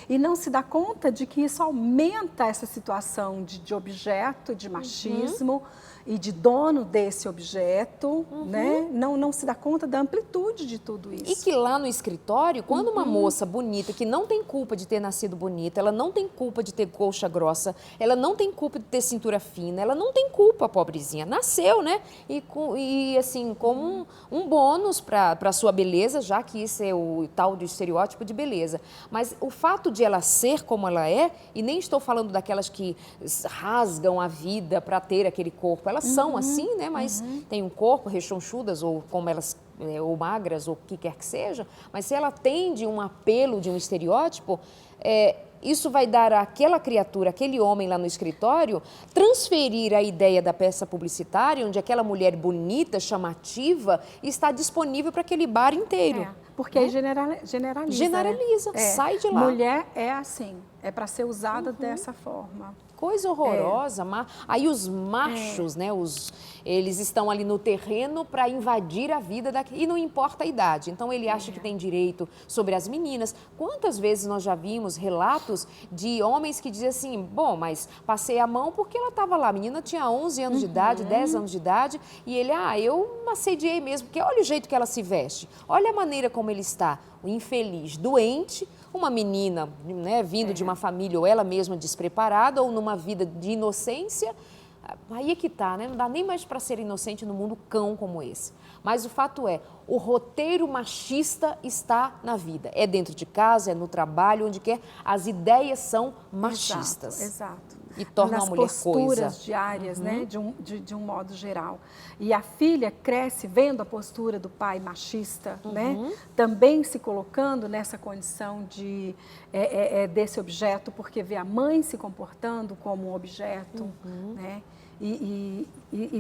E não se dá conta de que isso aumenta essa situação de objeto, de machismo e de dono desse objeto, né? Não se dá conta da amplitude de tudo isso. E que lá no escritório, quando uma moça bonita, que não tem culpa de ter nascido bonita, ela não tem culpa de ter coxa grossa, ela não tem culpa de ter cintura fina, ela não tem culpa, pobrezinha, nasceu, né? E assim, como um bônus para a sua beleza, já que isso é o tal de estereótipo de beleza. Mas o fato de ela ser como ela é, e nem estou falando daquelas que rasgam a vida para ter aquele corpo, elas são assim, né? Mas tem um corpo, rechonchudas, ou como elas, ou magras, ou o que quer que seja, mas se ela tem de um apelo, de um estereótipo, isso vai dar àquela criatura, aquele homem lá no escritório, transferir a ideia da peça publicitária, onde aquela mulher bonita, chamativa, está disponível para aquele bar inteiro. Porque aí generaliza. Generaliza, né? sai de lá. Mulher é assim, é para ser usada dessa forma. Coisa horrorosa. Aí os machos, né, eles estão ali no terreno para invadir a vida e não importa a idade. Então ele acha que tem direito sobre as meninas. Quantas vezes nós já vimos relatos de homens que dizem assim, bom, mas passei a mão porque ela estava lá. A menina tinha 11 anos de idade, 10 anos de idade, e ele, eu assediei mesmo, porque olha o jeito que ela se veste, olha a maneira como ele está, o infeliz, doente, uma menina, né, vindo de uma família ou ela mesma despreparada ou numa vida de inocência, aí é que tá, né? Não dá nem mais para ser inocente no mundo cão como esse. Mas o fato é, o roteiro machista está na vida. É dentro de casa, é no trabalho, onde quer, as ideias são machistas. Exato. E torna a mulher coisa. Nas posturas diárias, né, de um modo geral. E a filha cresce vendo a postura do pai machista, né, também se colocando nessa condição desse objeto, porque vê a mãe se comportando como um objeto, né, e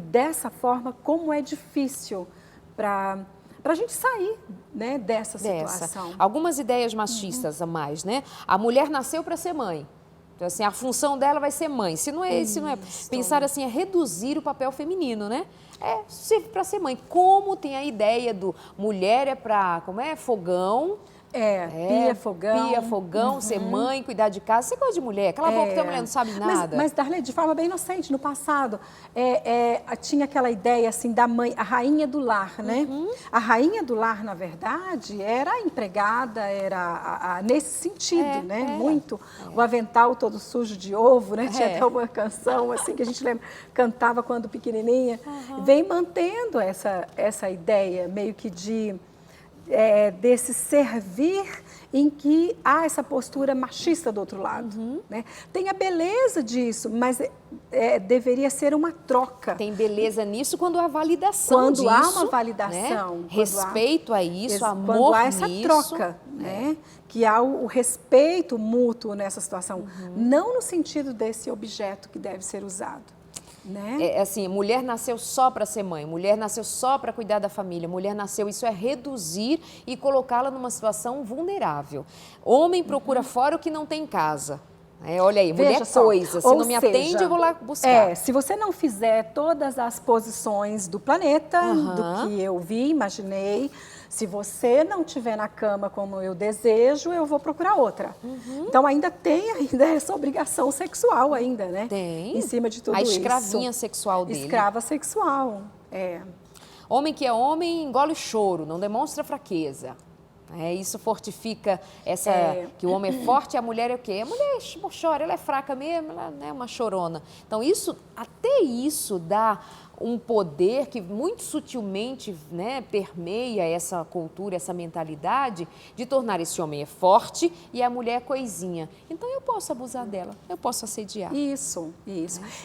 dessa forma, como é difícil para a gente sair, né, dessa situação. Algumas ideias machistas a mais, né? A mulher nasceu para ser mãe. Então, assim, a função dela vai ser mãe. Se não é pensar assim, é reduzir o papel feminino, né? Serve para ser mãe. Como tem a ideia do mulher para, fogão. Pia, fogão. Pia, fogão, ser mãe, cuidar de casa. Você gosta de mulher? Cala a boca, tua mulher não sabe nada. Mas Darley, de forma bem inocente, no passado, tinha aquela ideia, assim, da mãe, a rainha do lar, né? A rainha do lar, na verdade, era a empregada, era nesse sentido, né? Muito. O avental todo sujo de ovo, né? Tinha até uma canção, assim, que a gente lembra, cantava quando pequenininha. Vem mantendo essa ideia, meio que desse servir em que há essa postura machista do outro lado. Né? Tem a beleza disso, mas deveria ser uma troca. Tem beleza nisso quando há validação disso. Quando há uma validação. Né? Respeito a isso, amor nisso. Quando há essa nisso, troca, né? Que há o respeito mútuo nessa situação. Não no sentido desse objeto que deve ser usado. Né? Assim, mulher nasceu só para ser mãe, mulher nasceu só para cuidar da família, mulher nasceu, isso é reduzir e colocá-la numa situação vulnerável. Homem procura fora o que não tem em casa. Olha aí, Veja mulher só, coisa, se ou não me seja, atende, eu vou lá buscar. se você não fizer todas as posições do planeta, do Aham. que eu vi, imaginei, se você não estiver na cama como eu desejo, eu vou procurar outra. Então ainda tem essa obrigação sexual ainda, né? Tem. Em cima de tudo A isso. escravinha sexual dele. Escrava sexual, Homem que é homem engole choro, não demonstra fraqueza. Isso fortifica que o homem é forte e a mulher é o quê? A mulher chora, ela é fraca mesmo, ela é uma chorona. Então até isso dá um poder que muito sutilmente, né, permeia essa cultura, essa mentalidade de tornar esse homem forte e a mulher coisinha. Então eu posso abusar dela, eu posso assediar. Isso.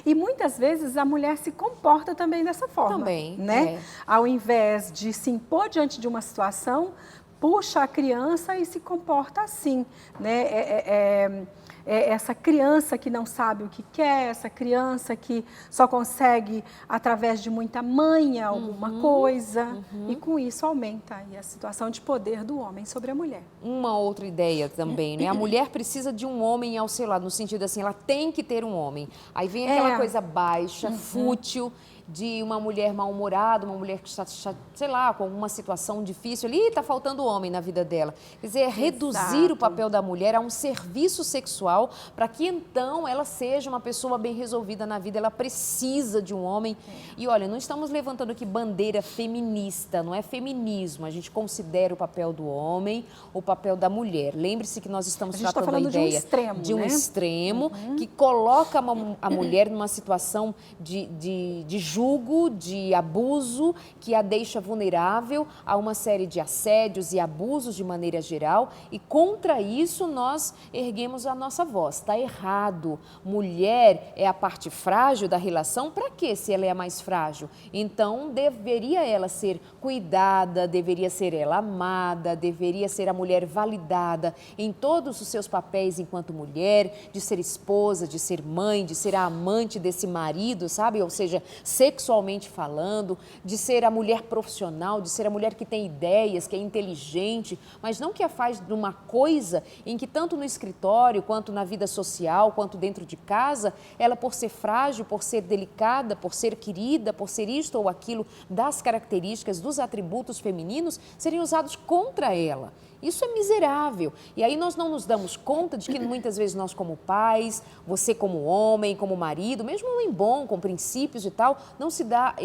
E muitas vezes a mulher se comporta também dessa forma. Também, né? Ao invés de se impor diante de uma situação, puxa a criança e se comporta assim, né? Essa criança que não sabe o que quer, essa criança que só consegue através de muita manha alguma coisa, e com isso aumenta aí a situação de poder do homem sobre a mulher. Uma outra ideia também, né? A mulher precisa de um homem ao seu lado, no sentido assim, ela tem que ter um homem. Aí vem aquela coisa baixa, fútil, de uma mulher mal-humorada, uma mulher que está, sei lá, com alguma situação difícil ali, está faltando homem na vida dela. Quer dizer, reduzir o papel da mulher a um serviço sexual para que então ela seja uma pessoa bem resolvida na vida, ela precisa de um homem. E olha, não estamos levantando aqui bandeira feminista, não é feminismo, a gente considera o papel do homem, o papel da mulher. Lembre-se que nós estamos tratando a ideia de um extremo, que coloca a mulher numa situação de julgo, de abuso, que a deixa vulnerável a uma série de assédios e abusos de maneira geral, e contra isso nós erguemos a nossa voz. Está errado. Mulher é a parte frágil da relação, para quê se ela é a mais frágil? Então deveria ela ser cuidada, deveria ser ela amada, deveria ser a mulher validada em todos os seus papéis enquanto mulher, de ser esposa, de ser mãe, de ser a amante desse marido, sabe? Ou seja, sexualmente falando, de ser a mulher profissional, de ser a mulher que tem ideias, que é inteligente, mas não que a faz de uma coisa em que tanto no escritório, quanto na vida social, quanto dentro de casa, ela por ser frágil, por ser delicada, por ser querida, por ser isto ou aquilo das características, dos atributos femininos, seriam usados contra ela. Isso é miserável. E aí nós não nos damos conta de que muitas vezes nós como pais, você como homem, como marido, mesmo um homem bom, com princípios e tal, não se dá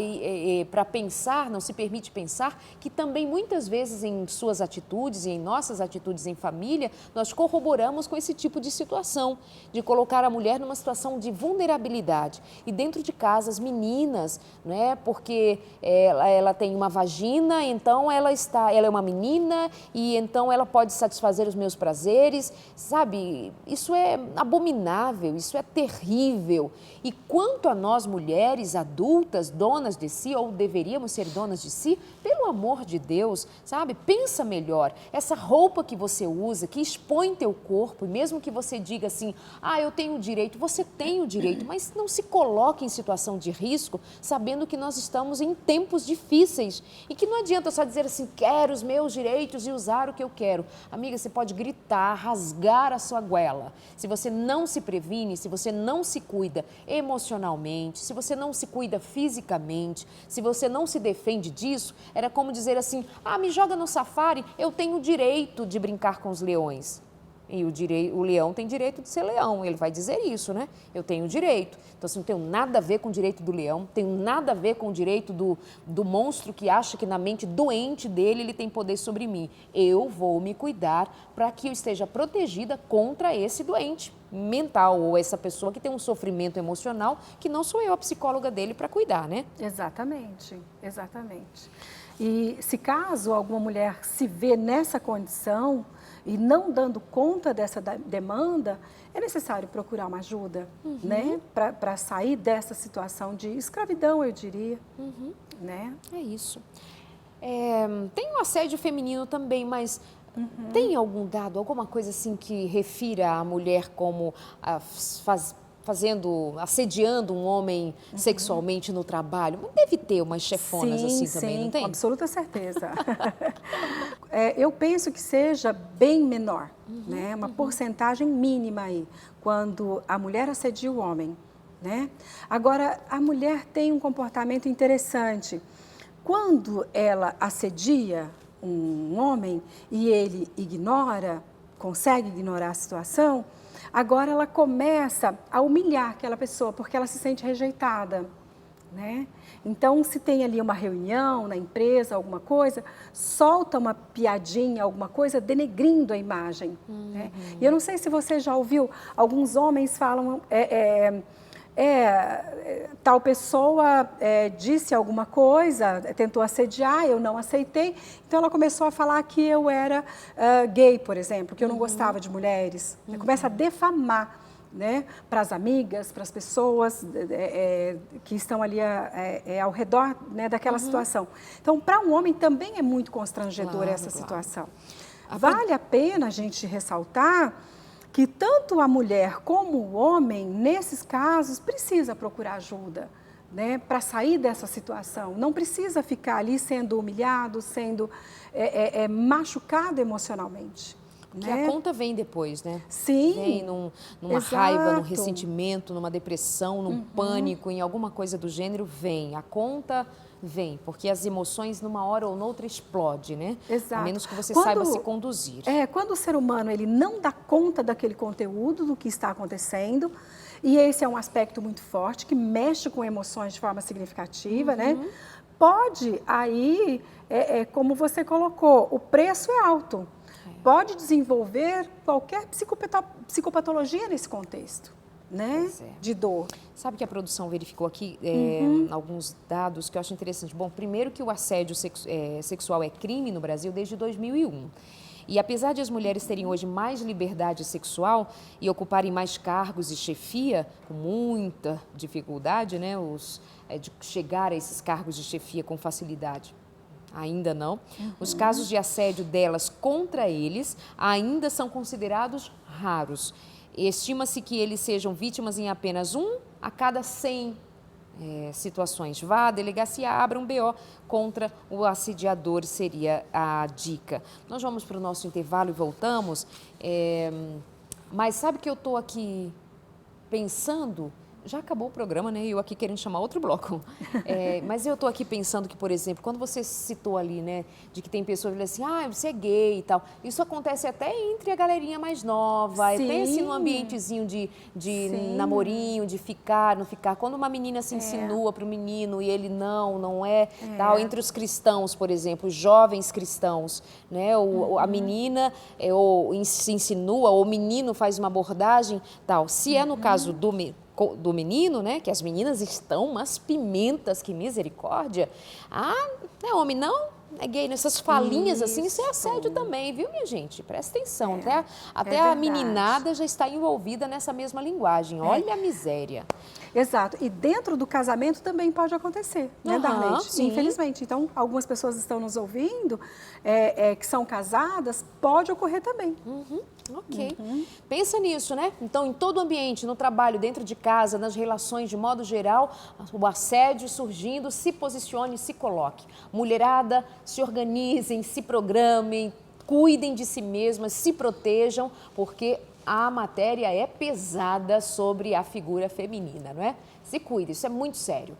para pensar, não se permite pensar que também muitas vezes em suas atitudes e em nossas atitudes em família, nós corroboramos com esse tipo de situação, de colocar a mulher numa situação de vulnerabilidade. E dentro de casa, as meninas, né, porque ela tem uma vagina, então ela é uma menina e então ela pode satisfazer os meus prazeres, sabe? Isso é abominável, isso é terrível. E quanto a nós mulheres adultas, donas de si, ou deveríamos ser donas de si, pelo amor de Deus, sabe? Pensa melhor. Essa roupa que você usa, que expõe teu corpo, e mesmo que você diga assim, eu tenho o direito, você tem o direito, mas não se coloque em situação de risco, sabendo que nós estamos em tempos difíceis e que não adianta só dizer assim, quero os meus direitos e usar o que eu quero. Amiga, você pode gritar, rasgar a sua goela. Se você não se previne, se você não se cuida emocionalmente, se você não se cuida fisicamente, se você não se defende disso, era como dizer assim, me joga no safari, eu tenho o direito de brincar com os leões. E o leão tem direito de ser leão, ele vai dizer isso, né? Eu tenho direito. Então, assim, não tenho nada a ver com o direito do leão, tenho nada a ver com o direito do monstro que acha que na mente doente dele ele tem poder sobre mim. Eu vou me cuidar para que eu esteja protegida contra esse doente mental ou essa pessoa que tem um sofrimento emocional que não sou eu a psicóloga dele para cuidar, né? Exatamente, exatamente. E se caso alguma mulher se vê nessa condição e não dando conta dessa demanda, é necessário procurar uma ajuda, né? Para sair dessa situação de escravidão, eu diria, né? É isso. Tem o assédio feminino também, mas tem algum dado, alguma coisa assim que refira a mulher como assediando um homem sexualmente no trabalho. Mas deve ter umas chefonas assim também, não tem? Com absoluta certeza. Eu penso que seja bem menor, né? Uma porcentagem mínima aí, quando a mulher assedia o homem, né? Agora, a mulher tem um comportamento interessante. Quando ela assedia um homem e ele consegue ignorar a situação, agora ela começa a humilhar aquela pessoa, porque ela se sente rejeitada, né? Então, se tem ali uma reunião na empresa, alguma coisa, solta uma piadinha, alguma coisa, denegrindo a imagem. Né? E eu não sei se você já ouviu, alguns homens falam, tal pessoa disse alguma coisa, tentou assediar, eu não aceitei, então ela começou a falar que eu era gay, por exemplo, que eu não gostava de mulheres. Começa a defamar, né, para as amigas, para as pessoas que estão ali ao redor, né, daquela situação. Então, para um homem também é muito constrangedora essa situação. Vale a pena a gente ressaltar que tanto a mulher como o homem, nesses casos, precisa procurar ajuda, né, para sair dessa situação. Não precisa ficar ali sendo humilhado, sendo machucado emocionalmente. Porque a conta vem depois, né? Sim. Vem numa raiva, num ressentimento, numa depressão, num pânico, em alguma coisa do gênero, vem. A conta vem, porque as emoções, numa hora ou noutra, explodem, né? Exato. A menos que você saiba se conduzir. Quando o ser humano ele não dá conta daquele conteúdo, do que está acontecendo, e esse é um aspecto muito forte, que mexe com emoções de forma significativa, né? Pode aí, como você colocou, o preço é alto. Pode desenvolver qualquer psicopatologia nesse contexto, né? De dor. Sabe que a produção verificou aqui alguns dados que eu acho interessante. Bom, primeiro que o assédio sexual é crime no Brasil desde 2001. E apesar de as mulheres terem hoje mais liberdade sexual e ocuparem mais cargos de chefia, com muita dificuldade, né, de chegar a esses cargos de chefia com facilidade, ainda não. Os casos de assédio delas contra eles ainda são considerados raros. Estima-se que eles sejam vítimas em apenas 1 a cada 100 situações. Vá à delegacia, abra um BO contra o assediador, seria a dica. Nós vamos para o nosso intervalo e voltamos. Mas sabe que eu estou aqui pensando... Já acabou o programa, né? Eu aqui querendo chamar outro bloco. Mas eu estou aqui pensando que, por exemplo, quando você citou ali, né, de que tem pessoas que dizem assim, você é gay e tal. Isso acontece até entre a galerinha mais nova. Tem assim um ambientezinho de namorinho, de ficar, não ficar. Quando uma menina se insinua para o menino e ele não é, tal. Entre os cristãos, por exemplo, os jovens cristãos, né? A menina se insinua, ou o menino faz uma abordagem, tal. Se é no caso do menino, né, que as meninas estão umas pimentas, que misericórdia. Não é homem não? É gay, nessas falinhas assim, isso é assédio também, viu, minha gente? Presta atenção, até a meninada já está envolvida nessa mesma linguagem, olha a miséria. Exato, e dentro do casamento também pode acontecer, né, Darlete? Infelizmente. Então, algumas pessoas estão nos ouvindo, que são casadas, pode ocorrer também. Ok. Pensa nisso, né? Então, em todo o ambiente, no trabalho, dentro de casa, nas relações, de modo geral, o assédio surgindo, se posicione, se coloque. Mulherada, se organizem, se programem, cuidem de si mesmas, se protejam, porque a matéria é pesada sobre a figura feminina, não é? Se cuide, isso é muito sério.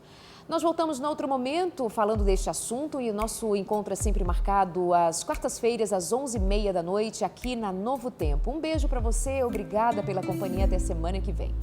Nós voltamos em outro momento falando deste assunto e o nosso encontro é sempre marcado às quartas-feiras, às 11h30 da noite, aqui na Novo Tempo. Um beijo para você, obrigada pela companhia, até semana que vem.